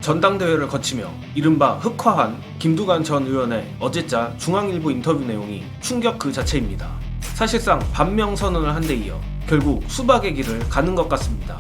전당대회를 거치며 이른바 흑화한 김두관 전 의원의 어제자 중앙일보 인터뷰 내용이 충격 그 자체입니다. 사실상 반명 선언을 한 데 이어 결국 수박의 길을 가는 것 같습니다.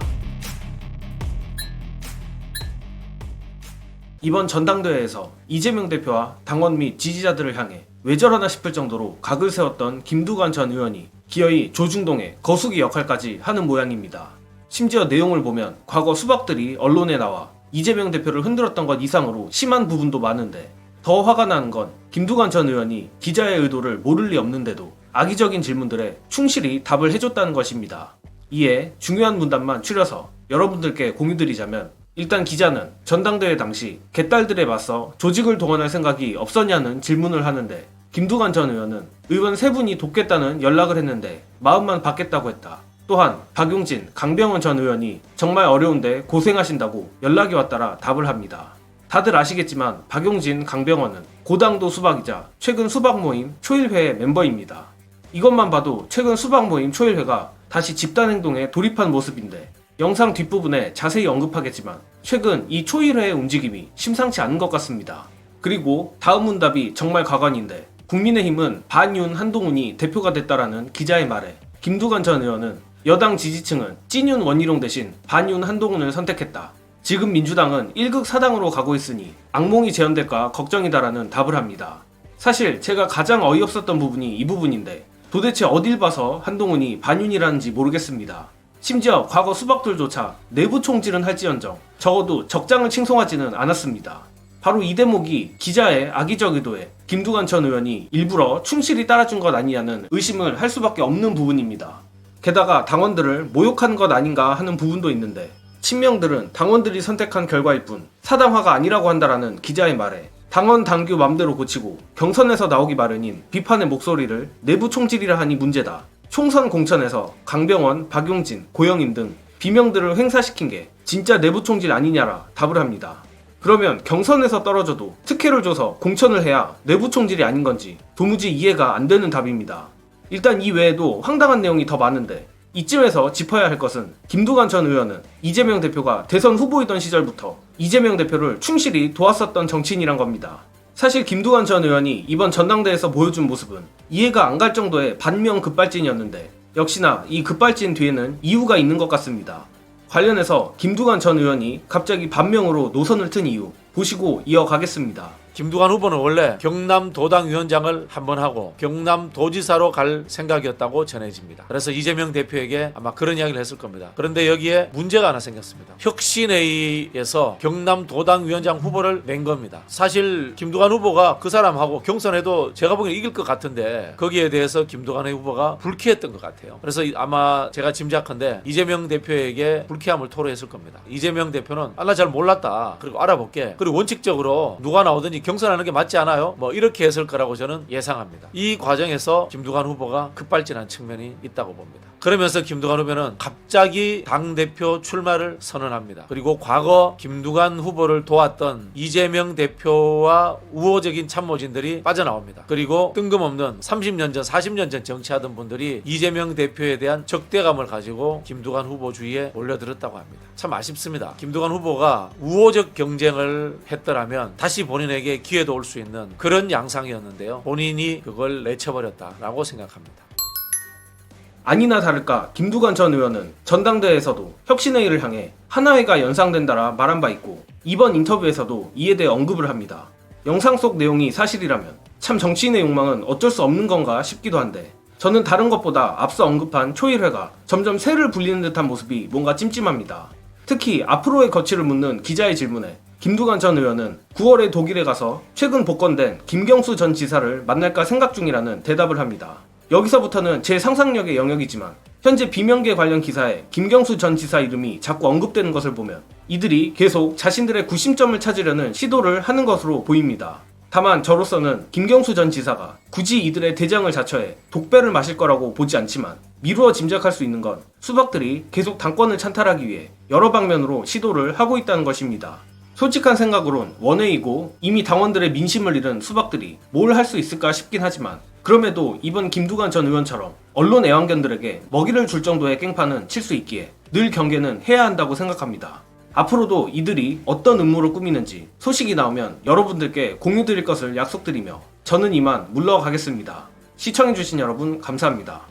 이번 전당대회에서 이재명 대표와 당원 및 지지자들을 향해 왜 저러나 싶을 정도로 각을 세웠던 김두관 전 의원이 기어이 조중동의 거수기 역할까지 하는 모양입니다. 심지어 내용을 보면 과거 수박들이 언론에 나와 이재명 대표를 흔들었던 것 이상으로 심한 부분도 많은데, 더 화가 나는 건 김두관 전 의원이 기자의 의도를 모를 리 없는데도 악의적인 질문들에 충실히 답을 해줬다는 것입니다. 이에 중요한 문단만 추려서 여러분들께 공유드리자면, 일단 기자는 전당대회 당시 개딸들에 맞서 조직을 동원할 생각이 없었냐는 질문을 하는데, 김두관 전 의원은 의원 3분이 돕겠다는 연락을 했는데 마음만 받겠다고 했다. 또한 박용진, 강병원 전 의원이 정말 어려운데 고생하신다고 연락이 왔다라 답을 합니다. 다들 아시겠지만 박용진, 강병원은 고당도 수박이자 최근 수박 모임 초일회의 멤버입니다. 이것만 봐도 최근 수박 모임 초일회가 다시 집단행동에 돌입한 모습인데, 영상 뒷부분에 자세히 언급하겠지만 최근 이 초일회의 움직임이 심상치 않은 것 같습니다. 그리고 다음 문답이 정말 가관인데, 국민의힘은 반윤 한동훈이 대표가 됐다라는 기자의 말에 김두관 전 의원은 여당 지지층은 찐윤 원희룡 대신 반윤 한동훈을 선택했다. 지금 민주당은 1극 4당으로 가고 있으니 악몽이 재현될까 걱정이다라는 답을 합니다. 사실 제가 가장 어이없었던 부분이 이 부분인데, 도대체 어딜 봐서 한동훈이 반윤이라는지 모르겠습니다. 심지어 과거 수박들조차 내부 총질은 할지언정 적어도 적장을 칭송하지는 않았습니다. 바로 이 대목이 기자의 악의적 의도에 김두관 전 의원이 일부러 충실히 따라준 것 아니냐는 의심을 할 수밖에 없는 부분입니다. 게다가 당원들을 모욕한 것 아닌가 하는 부분도 있는데, 친명들은 당원들이 선택한 결과일 뿐 사당화가 아니라고 한다라는 기자의 말에 당원 당규 맘대로 고치고 경선에서 나오기 마련인 비판의 목소리를 내부 총질이라 하니 문제다. 총선 공천에서 강병원, 박용진, 고영임 등 비명들을 횡사시킨 게 진짜 내부 총질 아니냐라 답을 합니다. 그러면 경선에서 떨어져도 특혜를 줘서 공천을 해야 내부 총질이 아닌 건지 도무지 이해가 안 되는 답입니다. 일단 이 외에도 황당한 내용이 더 많은데, 이쯤에서 짚어야 할 것은 김두관 전 의원은 이재명 대표가 대선 후보이던 시절부터 이재명 대표를 충실히 도왔었던 정치인이란 겁니다. 사실 김두관 전 의원이 이번 전당대회에서 보여준 모습은 이해가 안 갈 정도의 반명 급발진이었는데, 역시나 이 급발진 뒤에는 이유가 있는 것 같습니다. 관련해서 김두관 전 의원이 갑자기 반명으로 노선을 튼 이유 보시고 이어가겠습니다. 김두관 후보는 원래 경남도당위원장을 한번 하고 경남도지사로 갈 생각이었다고 전해집니다. 그래서 이재명 대표에게 아마 그런 이야기를 했을 겁니다. 그런데 여기에 문제가 하나 생겼습니다. 혁신회의에서 경남도당위원장 후보를 낸 겁니다. 사실 김두관 후보가 그 사람하고 경선해도 제가 보기엔 이길 것 같은데, 거기에 대해서 김두관 후보가 불쾌했던 것 같아요. 그래서 아마 제가 짐작컨대 이재명 대표에게 불쾌함을 토로했을 겁니다. 이재명 대표는 나 잘 몰랐다, 그리고 알아볼게, 그리고 원칙적으로 누가 나오든지 경선하는 게 맞지 않아요? 이렇게 했을 거라고 저는 예상합니다. 이 과정에서 김두관 후보가 급발진한 측면이 있다고 봅니다. 그러면서 김두관 후보는 갑자기 당대표 출마를 선언합니다. 그리고 과거 김두관 후보를 도왔던 이재명 대표와 우호적인 참모진들이 빠져나옵니다. 그리고 뜬금없는 30년 전, 40년 전 정치하던 분들이 이재명 대표에 대한 적대감을 가지고 김두관 후보 주위에 몰려들었다고 합니다. 참 아쉽습니다. 김두관 후보가 우호적 경쟁을 했더라면 다시 본인에게 기회도 올 수 있는 그런 양상이었는데요. 본인이 그걸 내쳐버렸다라고 생각합니다. 아니나 다를까 김두관 전 의원은 전당대회에서도 혁신회의를 향해 하나회가 연상된다라 말한 바 있고, 이번 인터뷰에서도 이에 대해 언급을 합니다. 영상 속 내용이 사실이라면 참 정치인의 욕망은 어쩔 수 없는 건가 싶기도 한데, 저는 다른 것보다 앞서 언급한 초일회가 점점 새를 불리는 듯한 모습이 뭔가 찜찜합니다. 특히 앞으로의 거취를 묻는 기자의 질문에 김두관 전 의원은 9월에 독일에 가서 최근 복권된 김경수 전 지사를 만날까 생각 중이라는 대답을 합니다. 여기서부터는 제 상상력의 영역이지만 현재 비명계 관련 기사에 김경수 전 지사 이름이 자꾸 언급되는 것을 보면 이들이 계속 자신들의 구심점을 찾으려는 시도를 하는 것으로 보입니다. 다만 저로서는 김경수 전 지사가 굳이 이들의 대장을 자처해 독배를 마실 거라고 보지 않지만, 미루어 짐작할 수 있는 건 수박들이 계속 당권을 찬탈하기 위해 여러 방면으로 시도를 하고 있다는 것입니다. 솔직한 생각으론 원회이고 이미 당원들의 민심을 잃은 수박들이 뭘 할 수 있을까 싶긴 하지만, 그럼에도 이번 김두관 전 의원처럼 언론 애완견들에게 먹이를 줄 정도의 깽판은 칠 수 있기에 늘 경계는 해야 한다고 생각합니다. 앞으로도 이들이 어떤 음모를 꾸미는지 소식이 나오면 여러분들께 공유드릴 것을 약속드리며 저는 이만 물러가겠습니다. 시청해주신 여러분 감사합니다.